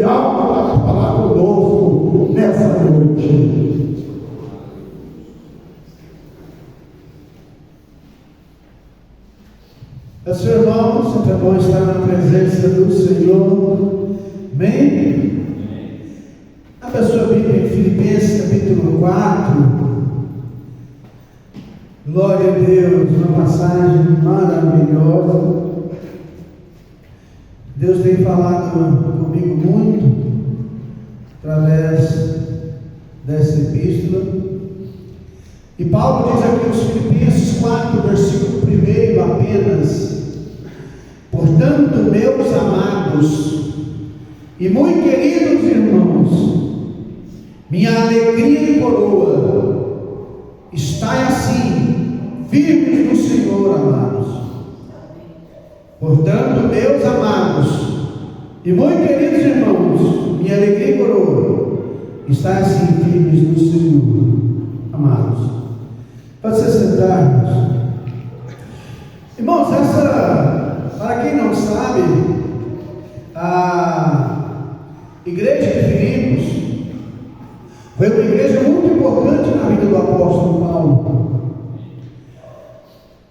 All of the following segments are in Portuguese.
tem algo para falar conosco nessa noite. Meus irmãos, sempre é bom estar na presença do Senhor. Amém? Abra sua Bíblia em Filipenses capítulo 4. Glória a Deus, uma passagem maravilhosa. Deus tem falado comigo muito através dessa epístola. E Paulo diz aqui nos Filipenses 4, versículo 1 apenas: portanto, meus amados e muito queridos irmãos, minha alegria e coroa, estai assim, firmes no Senhor, amados. Portanto, meus amados e muito queridos irmãos, minha alegria e coroa, estai assim, firmes no Senhor, amados. Pode se sentar, irmãos. Irmãos, para quem não sabe, a igreja de Filipos foi uma igreja muito importante na vida do apóstolo Paulo.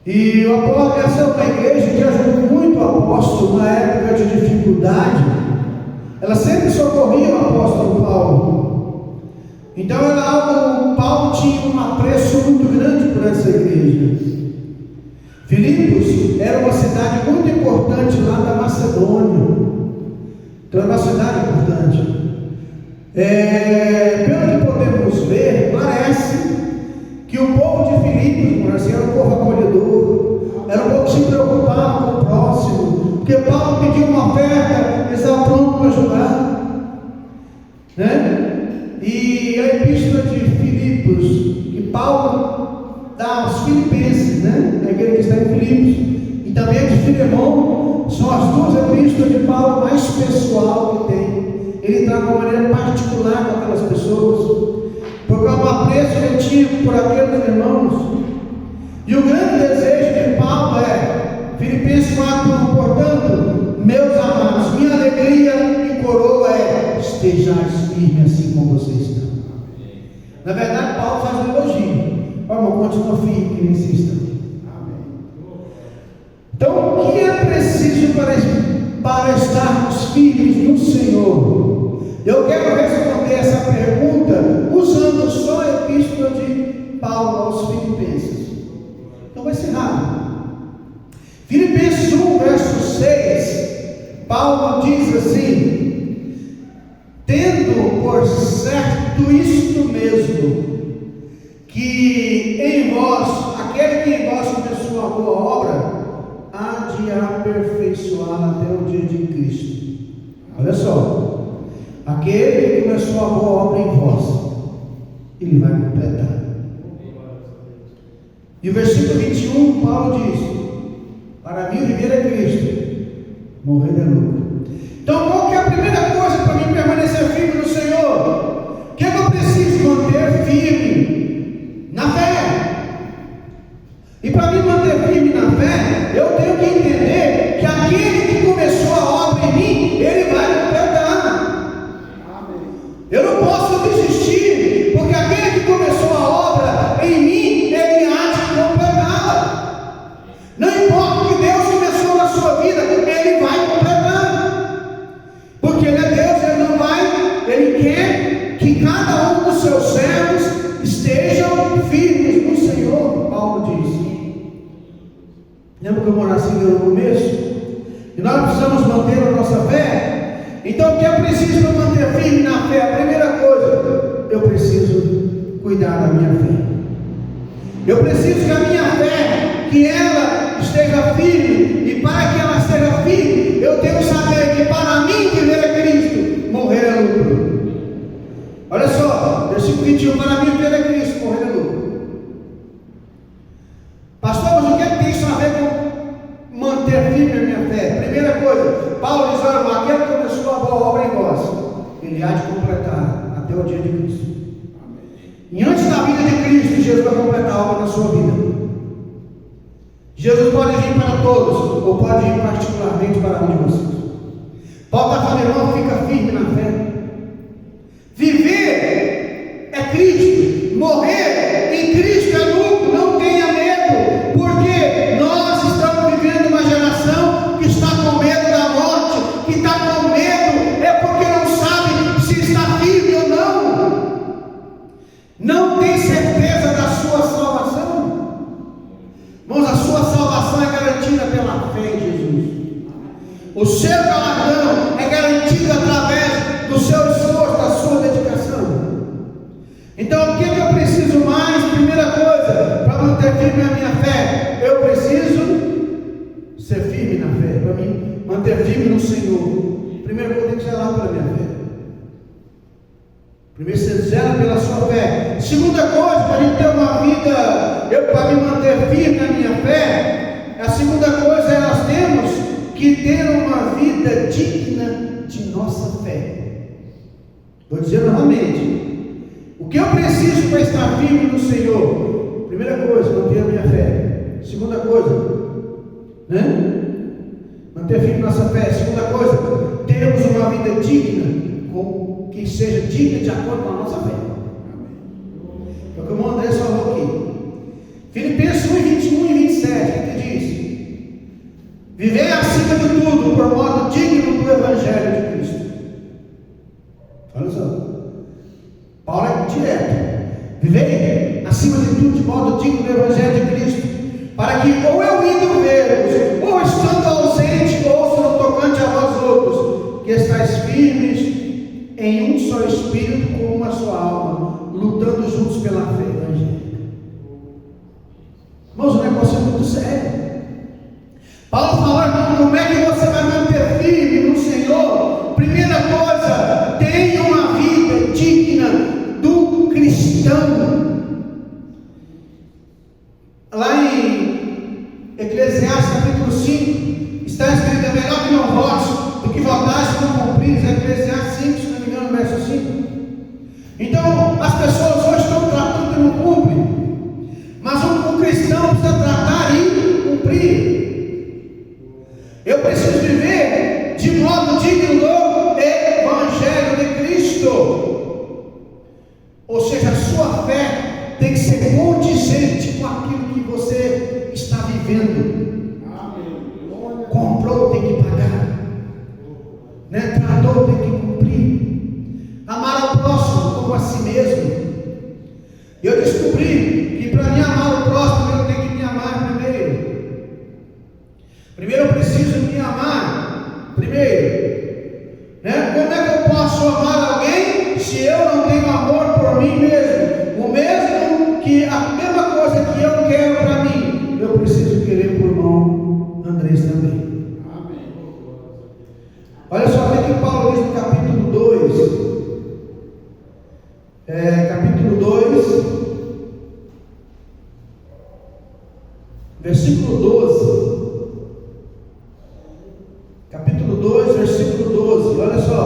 E o apóstolo, essa é uma igreja que ajudou muito o apóstolo na época de dificuldade. Ela sempre socorria o apóstolo Paulo. Então era algo, Paulo tinha um apreço muito grande por essa igreja. Filipos era uma cidade muito importante lá da Macedônia. Então era uma cidade importante. Pelo que podemos ver, parece que o povo de Filipos era um povo acolhedor, era um povo que se preocupava com o próximo, porque Paulo pediu uma oferta, ele estava pronto para ajudar, né? E a epístola de Filipos, que Paulo dá aos filipenses, né? É aquele que está em Filipos, e também a de Filemão, são as duas epístolas de Paulo mais pessoal que tem. Ele trata de uma maneira particular com aquelas pessoas, porque o apreço que ele tinha por aqueles irmãos. E o grande desejo de Paulo é, Filipenses 4, portanto, meus amados, minha alegria e coroa é, estejais firmes assim como vocês estão. Na verdade, Paulo faz um elogio. Paulo, continua firme, que insista. Então, o que é preciso para estarmos firmes no Senhor? Eu quero responder essa pergunta usando só a epístola de Paulo aos Filipenses. Então vai ser rápido. Filipenses 1, verso 6, Paulo diz assim: tendo por certo isto mesmo, que em vós, aquele que em vós começou a boa obra, há de aperfeiçoar até o dia de Cristo. Olha só. Aquele que começou a boa obra em vós, ele vai completar. E o versículo 21, Paulo diz: para mim viver é Cristo, morrer é lucro. Então qual que é a primeira coisa para mim permanecer firme no Senhor? O que eu preciso manter firme? Na fé. E para me manter firme na fé, eu tenho que entender que aquele que começou a obra em mim, ele vai completar. Eu não posso desistir, porque aquele que começou a obra em mim, ele há de completá-la. Não importa o que Deus começou na sua vida, ele vai completar. Porque ele é Deus, ele não vai, ele quer que cada um dos seus servos estejam firmes no Senhor, Paulo diz. Lembra que eu morava assim no começo? E nós precisamos manter a nossa fé. Então o que é preciso para manter firme na fé? A primeira coisa, eu preciso cuidar da minha fé. Eu preciso que a minha fé, que ela esteja firme, e para que ela esteja firme, eu tenho que saber que para mim viver é Cristo, morrer é lucro. Olha só, versículo 21, para mim viver é Cristo, morrer é lucro. Pastor, mas o que tem isso a ver com manter firme a minha fé? Primeira coisa, Paulo diz: olha, aquele que começou a boa obra em vós, ele há de completar até o dia de Cristo. E antes da vida de Cristo, Jesus vai completar a obra na sua vida. Jesus pode vir para todos, ou pode vir particularmente para um de vocês. Paulo está falando, irmão, fica firme na fé. Viver é Cristo, morrer em Cristo é lucro. Não tenha medo, porque nós estamos vivendo uma geração que está com medo da morte, que está com medo é porque não sabe se está firme ou não, não tem certeza da sua salvação. Irmãos, a sua salvação é garantida pela fé em Jesus. O seu galardão é garantido através do seu esforço, da sua dedicação. Então, o que eu preciso mais? Primeira coisa, para manter firme a minha fé, eu preciso ser firme na fé. Para mim, manter firme no Senhor, primeiro eu tenho que zelar pela minha fé. Primeiro você zela pela sua fé. Segunda coisa, para a gente ter uma vida, para me manter firme na minha fé, a segunda coisa é nós temos que ter uma vida digna de nossa fé. Vou dizer novamente. O que eu preciso para estar firme no Senhor? Primeira coisa, manter a minha fé. Segunda coisa, manter firme nossa fé. Segunda coisa, termos uma vida digna, que seja digna de acordo com a nossa fé. É o que o irmão André falou aqui. Filipenses 1, 21 e 27, o que diz? Viver acima de tudo, por modo digno do Evangelho de Cristo. Olha só. Paulo é direto. Viver acima de tudo, de modo digno do Evangelho de Cristo. Para que ou eu indo ver-vos, ou estando ausente, ouçam no tocante a vós outros, que estáis firmes em um só espírito, com uma só alma, lutando juntos pela fé evangélica. Irmãos, o negócio é muito sério. Paulo fala, como é que você vai manter firme no Senhor? Primeira coisa, tenha uma vida digna do cristão. Lá em Eclesiastes capítulo 5, está escrito, é melhor que não vote, do que votar se não cumprir. Eclesiastes 5, se não me engano, verso 5. Então, as pessoas hoje estão tratando e não cumprem, mas um cristão precisa tratar e cumprir. Eu preciso viver de modo digno do Evangelho de Cristo. Ou seja, a sua fé tem que ser condizente com aquilo que você está vivendo. Comprou, tem que pagar. Tratou, tem que cumprir. Amar ao próximo como a si mesmo. Eu descobri que para mim amar o próximo, eu tenho que me amar primeiro. Primeiro eu preciso me amar. Primeiro, como é que eu posso amar alguém se eu não tenho amor por mim mesmo? O mesmo que a mesma coisa que eu quero para mim, eu preciso querer por irmão Andrés também. Amém. Olha só o que Paulo diz no capítulo 2. Capítulo 2, versículo 12. Capítulo 2, versículo 12, olha só.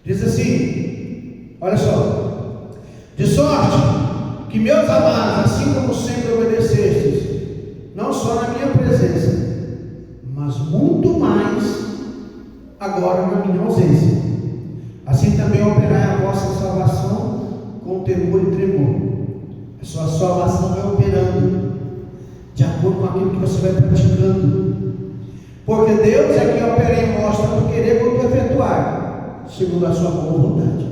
Diz assim, olha só. De sorte que, meus amados, assim como sempre obedecestes, não só na minha presença, mas muito mais agora na minha ausência, assim também operai a vossa salvação com temor e tremor. A sua salvação vai operando de acordo com aquilo que você vai praticando, porque Deus é quem opera em vós, tanto querer quanto efetuar, segundo a sua boa vontade.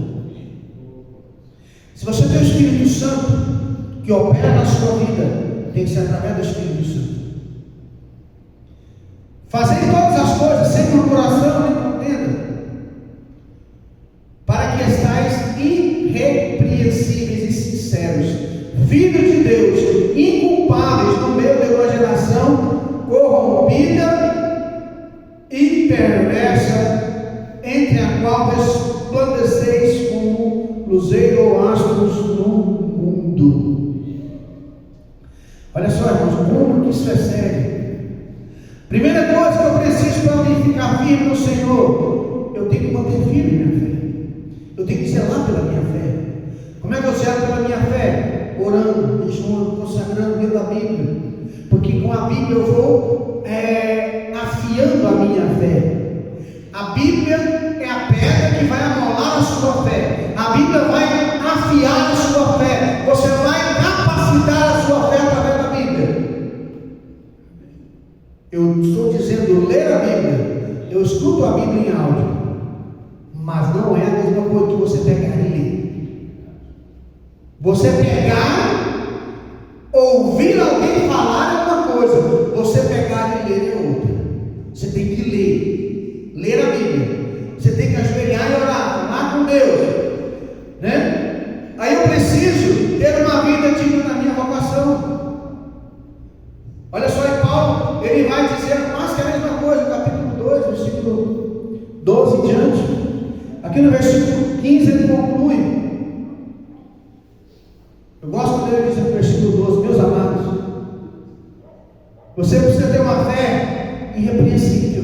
Se você tem o Espírito Santo que opera na sua vida, tem que ser através do Espírito Santo. Fazer todas as coisas sem murmuração nem contenda, para que estáis irrepreensíveis e sinceros, filhos de Deus, inculpáveis no meio de uma geração corrompida e perversa, entre a qual resplandeceis como luzeiro ou astros no mundo. Olha só, irmãos, como que isso é sério. Primeira coisa que eu preciso para mim ficar firme no Senhor, eu tenho que manter firme minha fé. Eu tenho que zelar pela minha fé. Como é que eu zelo pela minha fé? Orando, jejuando, consagrando, lendo a Bíblia, porque com a Bíblia eu vou afiando a minha fé. A Bíblia é a pedra que vai amolar a sua fé. A Bíblia vai afiar a sua fé. Você vai capacitar a sua fé através da Bíblia. Eu estou dizendo ler a Bíblia. Eu escuto a Bíblia em áudio, mas não é a mesma coisa que você pegar e ler. Você pegar, ouvir alguém falar é uma coisa, você pegar e ler é outra. Você tem que ler a Bíblia. Você tem que ajoelhar e orar com Deus, né? Aí eu preciso ter uma vida digna da minha vocação. Olha só, e Paulo, ele vai dizer mais que a mesma coisa, capítulo 2, versículo 12 em diante. Aqui no versículo 15 ele conclui. Eu gosto quando ele diz no versículo 12, meus amados, você precisa ter uma fé irrepreensível.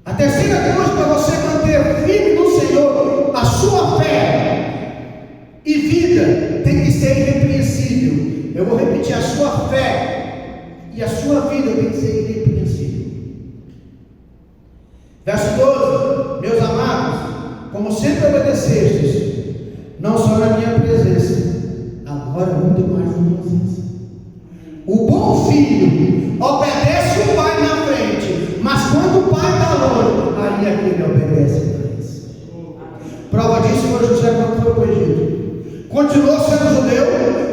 A terceira coisa para você manter firme no Senhor, a sua fé e vida tem que ser irrepreensível. Eu vou repetir, a sua fé e a sua vida tem que ser irrepreensível. Verso 12, meus amados, como sempre obedecestes, não só na minha presença, agora muito mais na minha ausência. O bom filho obedece o pai na frente, mas quando o pai está longe, aí é que ele obedece mais. Prova disso foi José quando foi para o Egito. Continuou sendo judeu,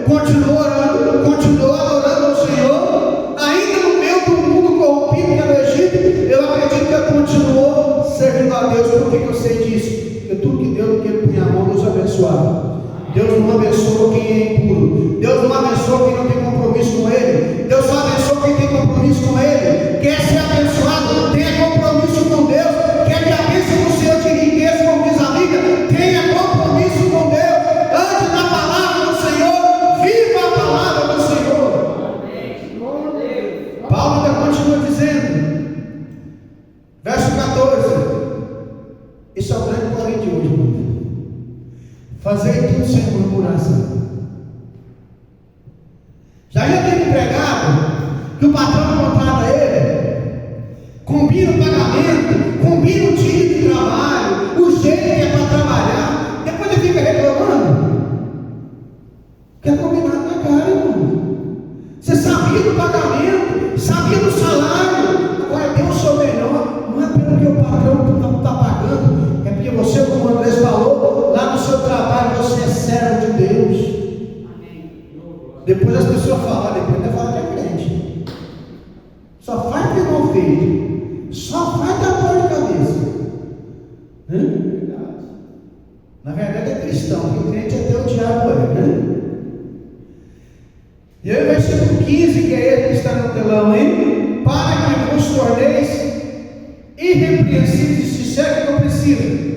continuou orando, continuou adorando ao Senhor, ainda no meio do mundo corrompido que era o Egito. Eu acredito que ele continuou servindo a Deus. Por que eu sei disso? Porque tudo que Deus, que ele punha a mão, Deus abençoava. Deus não abençoa quem é impuro. Deus não abençoa quem não tem compromisso com Ele. Deus só abençoa quem tem compromisso com Ele. Quer ser abençoado? Tenha compromisso com Deus. Quer que a bênção do Senhor te enriqueça, como diz a Bíblia? Tenha compromisso com Deus. Ande na palavra do Senhor. Viva a palavra do Senhor. Paulo ainda continua dizendo, verso 14. Isso é o grande porém de hoje, irmão. Fazei tudo sem murmuração. Já tem empregado que o patrão contrata ele, combina o pagamento, combina o dia de trabalho, o jeito que é para trabalhar, depois ele fica reclamando. Quer combinar na cara, irmão. Você sabia do pagamento, sabia do salário, agora tem o seu melhor, não é pelo que o patrão está pagando, é porque você, como o Andrés falou, lá no seu trabalho você é servo de Deus. Depois as pessoas falam, depois até falam que é crente. Só faz que não feito. Só faz tapar de cabeça. Na verdade é cristão, porque crente até o diabo é, E aí o versículo 15, que é ele que está no telão, hein? Para que vos torneis irrepreensíveis, se serve que eu preciso.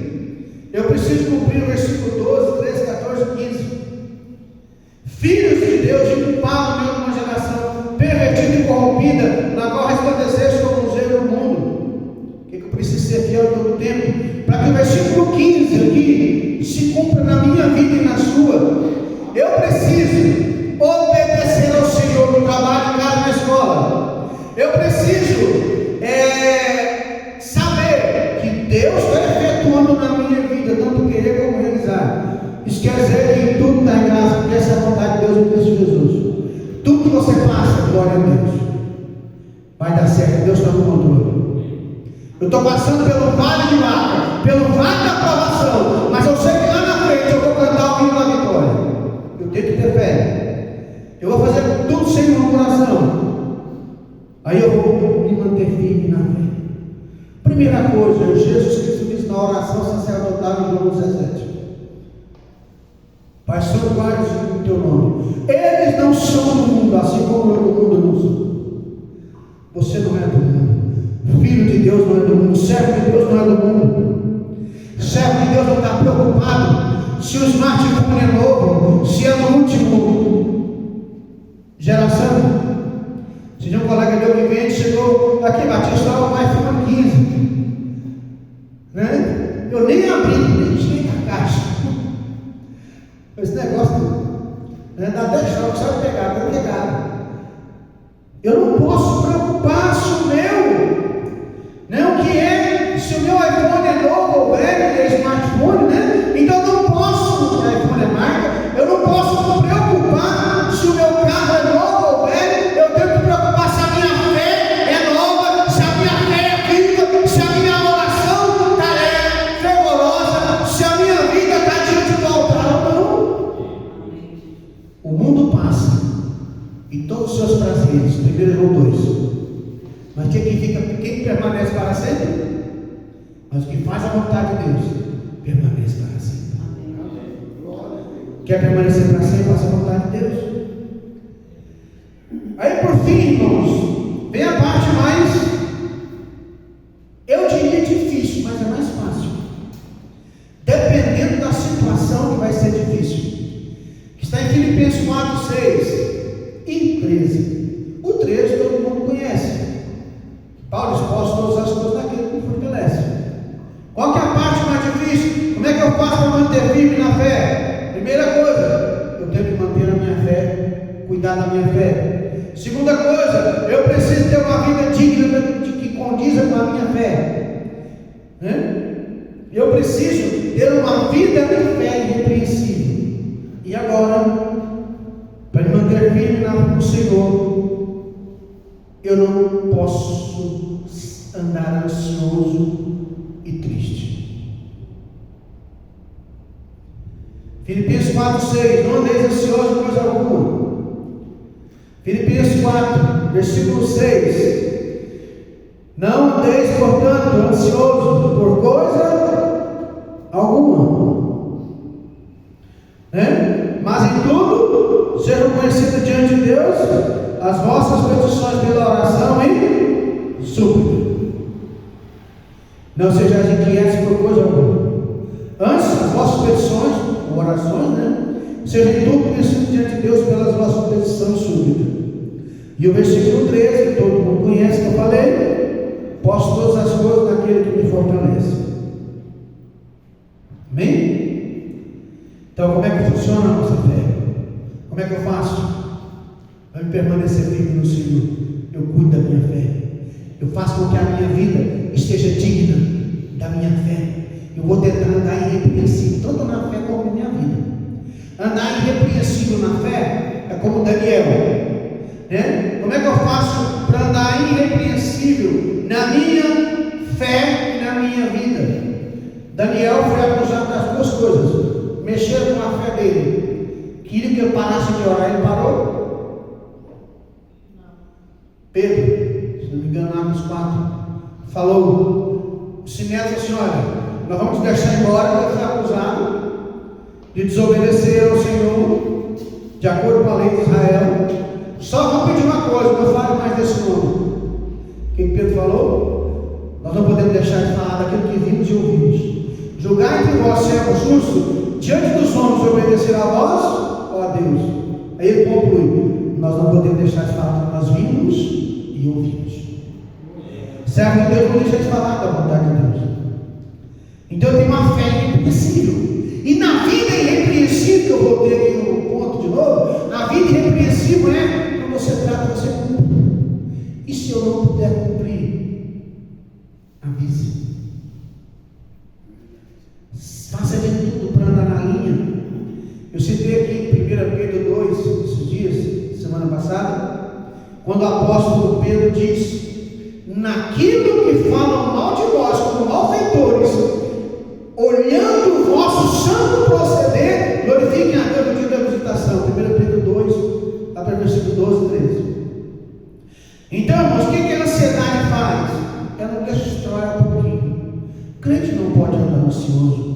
Eu preciso cumprir o versículo 12, 13, 14, 15. Filhos de Deus, inculpados no meio de uma geração pervertida e corrompida, na qual resplandeceste como luz no mundo. O que eu preciso ser fiel todo o tempo? Para que o versículo 15 aqui se cumpra na minha vida e na sua. Eu preciso obedecer ao Senhor no trabalho, em casa, na escola. Eu preciso saber que Deus está efetuando na minha vida, tanto querer como realizar. Isso quer dizer que tudo dá graça, porque essa é a vontade de Deus em Cristo Jesus. Tudo que você passa, glória a Deus, vai dar certo, Deus está no controle. Eu estou passando pelo vale de Baca, pelo vale da provação, mas eu sei que lá na frente eu vou cantar o hino da vitória. Eu tenho que ter fé. Eu vou fazer tudo sem murmuração. Aí eu vou me manter firme na fé. Primeira coisa, Jesus Cristo diz na oração sacerdotal em João 17. Pai, Senhor, guarde o teu nome. Eles não são do mundo, assim como eu do mundo não sou. Você não é do mundo. Filho de Deus não é do mundo. Servo de Deus não é do mundo. Servo de Deus não está preocupado se o smartphone é novo, se é no último geração. Se um colega meu que vende chegou aqui, Batista, o iPhone 15. Né? Eu nem abri, nem tirei da caixa. Esse negócio, né, dá até choque, sabe pegar, tá ligado. Eu não posso preocupar se o meu iPhone é novo ou velho, é smartphone, né? Então eu não posso, o iPhone é marca, eu não posso me preocupar se o meu carro é novo ou velho, eu tenho que preocupar se a minha fé é nova, se a minha fé é viva, se a minha oração está fervorosa, se a minha vida está diante do altar ou não. O mundo passa e todos os seus prazeres, 1 João 2. Mas quem permanece para sempre? Mas o que faz a vontade de Deus permanece para sempre. Quer permanecer para sempre? Faça a vontade de Deus. Aí por fim, irmãos, vem a parte mais, eu diria difícil, mas é mais fácil. Dependendo da situação que vai ser difícil. Que está em Filipenses 4, 6 e 13. O 13 todo mundo conhece. Paulo expôs todas as coisas daquele que me fortalece. Qual que é a parte mais difícil? Como é que eu faço para manter firme na fé? Primeira coisa, eu tenho que manter a minha fé, cuidar da minha fé. Segunda coisa, eu preciso ter uma vida digna que condiza com a minha fé. Eu preciso ter uma vida de fé irrepreensível. E agora, para me manter firme no Senhor, eu não posso andar ansioso e triste. Filipenses 4, 6. Não andeis ansiosos por coisa alguma. Filipenses 4, versículo 6. Não andeis, portanto, ansiosos por coisa alguma. Mas em tudo, sejam conhecidos diante de Deus as vossas petições pela oração e súplica. Não sejais inquietos por coisa alguma. Antes, as vossas petições, orações, sejam em tudo conhecidos diante de Deus pelas vossas petições e súplica. E o versículo 13, que todo mundo conhece, que eu falei: posso todas as coisas naquele que me fortalece. Amém? Então, como é que funciona a nossa fé? Como é que eu faço? Para me permanecer firme no Senhor, eu cuido da minha fé. Eu faço com que a minha vida esteja digna da minha fé. Eu vou tentar andar irrepreensível, tanto na fé como na minha vida. Andar irrepreensível na fé é como Daniel. Como é que eu faço para andar irrepreensível na minha fé e na minha vida? Daniel foi acusado das duas coisas. Mexeram com a fé dele. Queria que ele parasse de orar, ele parou. Pedro, se não me engano, lá nos 4, falou: o Sinédrio falou assim: olha, nós vamos deixar embora, porque ele foi acusado de desobedecer ao Senhor, de acordo com a lei de Israel. Só vou pedir uma coisa, não fale mais desse nome. O que Pedro falou? Nós não podemos deixar de falar daquilo que vimos e ouvimos. Julgar entre vós se é justo diante dos homens obedecer a vós ou a Deus. Aí ele conclui: nós não podemos deixar de falar do que nós vimos e ouvimos. Servo de Deus não deixa de falar da vontade de Deus. Então eu tenho uma fé irrepreensível. E na vida irrepreensível, que eu voltei aqui no ponto de novo, a vida irrepreensível é quando você trata, você cumpre. E se eu não puder cumprir, avise. Faça de tudo para andar na linha. Eu citei aqui em 1 Pedro 2, esses dias, semana passada, quando o apóstolo Pedro diz: naquilo que falam mal de vós como malfeitores, olhando o vosso santo proceder, glorifiquem a Deus no dia da visitação. 1 Pedro 2, lá para o versículo 12 e 13. Então, irmãos, o que a ansiedade faz? Ela destrói um pouquinho. O crente não pode andar ansioso.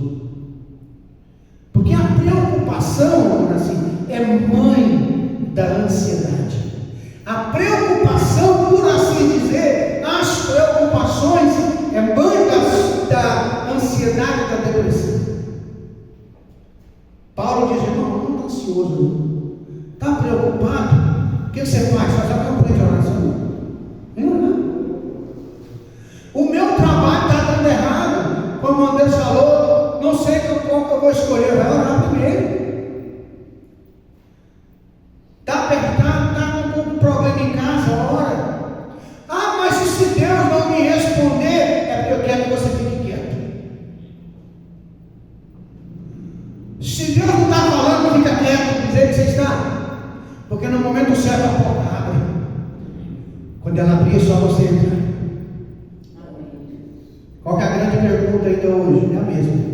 Porque a preocupação, assim, é mãe da ansiedade. A preocupação, por assim dizer, as preocupações é mãe da ansiedade e da depressão. Paulo diz: irmão, não está ansioso, está preocupado? O que você faz? Faz a campanha de oração. Vem orar. O meu trabalho está dando errado. Como o André falou, não sei qual que eu vou escolher. Vai orar primeiro. Está apertado, está com um problema em casa, ora. Quando ela abrir, é só você entrar. Qual que é a grande pergunta ainda hoje? É a mesma.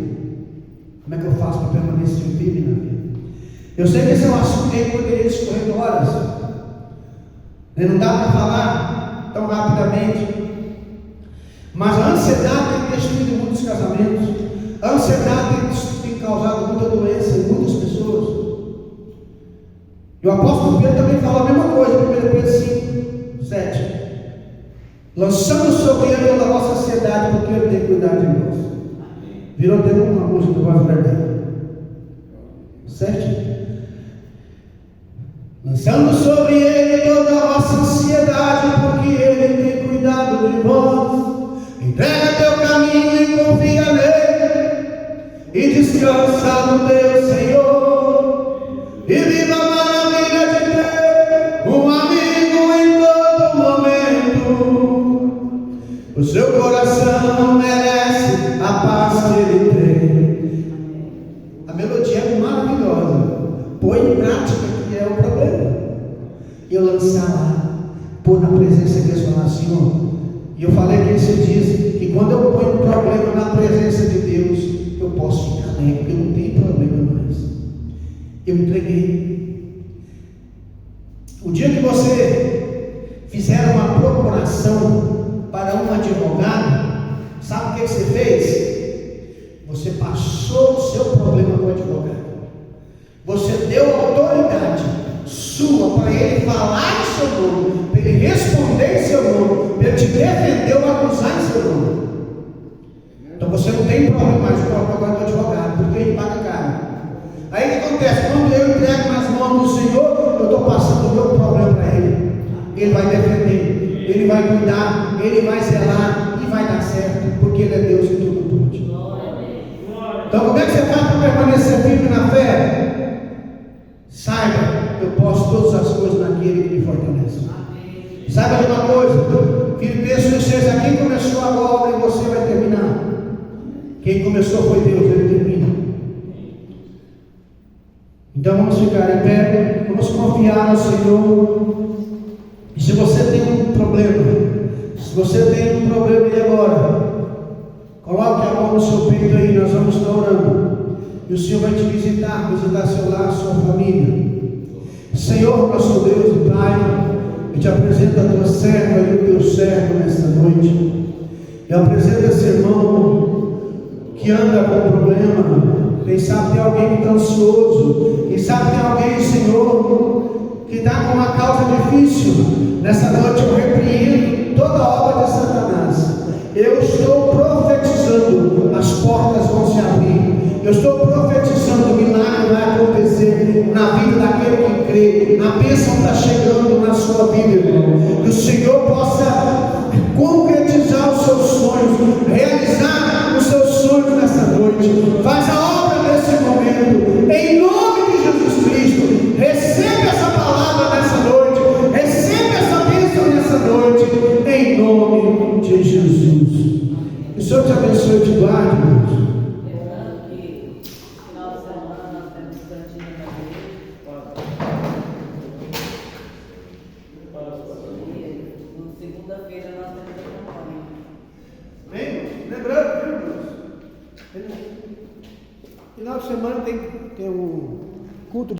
Como é que eu faço para permanecer firme na vida? Eu sei que esse é um assunto que poderia escorrer horas. Não dá para falar tão rapidamente. Mas a ansiedade tem destruído muitos casamentos. A ansiedade tem causado muita doença em muitas pessoas. E o apóstolo Pedro também fala a mesma coisa, 1 Pedro 5, 7. Lançando sobre ele toda a vossa ansiedade, porque ele tem cuidado de nós. Virou até uma música do Voz Verdade. 7. Lançando sobre ele toda a vossa ansiedade, porque ele tem cuidado de vós. Entrega teu caminho e confia nele, e descansa no teu Senhor, e viva a maravilha de ter um amigo em todo momento. O seu coração merece a paz que ele tem. A melodia é maravilhosa. Põe em prática, que é o problema. Eu lançar lá, pôr na presença de Deus e falar, Senhor. E eu falei que esses dias que quando eu ponho um problema na presença de Deus, eu posso ficar bem, porque não tem problema mais. Eu entreguei. O dia que você fizer uma procuração para um advogado, sabe o que você fez? Você passou o seu problema para o advogado. Você deu autoridade sua para ele falar em seu nome, para ele responder em seu nome, para ele te defender ou acusar em seu nome. Então você não tem problema mais com o advogado, porque ele paga caro. Aí o que acontece? Quando eu entrego nas mãos do Senhor, eu estou passando o meu problema para ele. Ele vai defender, ele vai cuidar, ele vai zelar e vai dar certo, porque ele é Deus e tudo pode. Então como é que você faz para permanecer firme na fé? Saiba, eu posso todas as coisas naquele que me fortalece. Saiba de uma coisa, Filipenses 6, quem começou a obra e você vai terminar. Quem começou foi Deus, ele termina. Então vamos ficar em pé, vamos confiar no Senhor. E se você tem um problema, e agora, coloque a mão no seu peito aí, nós vamos estar orando. E o Senhor vai te visitar seu lar, sua família. Senhor, nosso Deus e Pai, eu te apresento a tua serva e o teu servo nesta noite. Eu apresento esse irmão que anda com problema. Quem sabe tem alguém que está ansioso. Quem sabe tem alguém, Senhor, que está com uma causa difícil. Nessa noite eu repreendo toda obra de Satanás. Eu estou profetizando, as portas vão se abrir. Eu estou profetizando, o milagre vai acontecer na vida daquele que crê. A bênção está chegando na sua vida, irmão. Que o Senhor possa concretizar os seus sonhos, realizar os seus sonhos nessa noite. Faz a obra nesse momento, em nome de Jesus Cristo. Recebe essa palavra nessa noite, recebe essa bênção nessa noite, em nome de Jesus. Que o Senhor te abençoe e te guarde, irmãos. Lembrando, viu, irmãos? Final de semana tem o culto.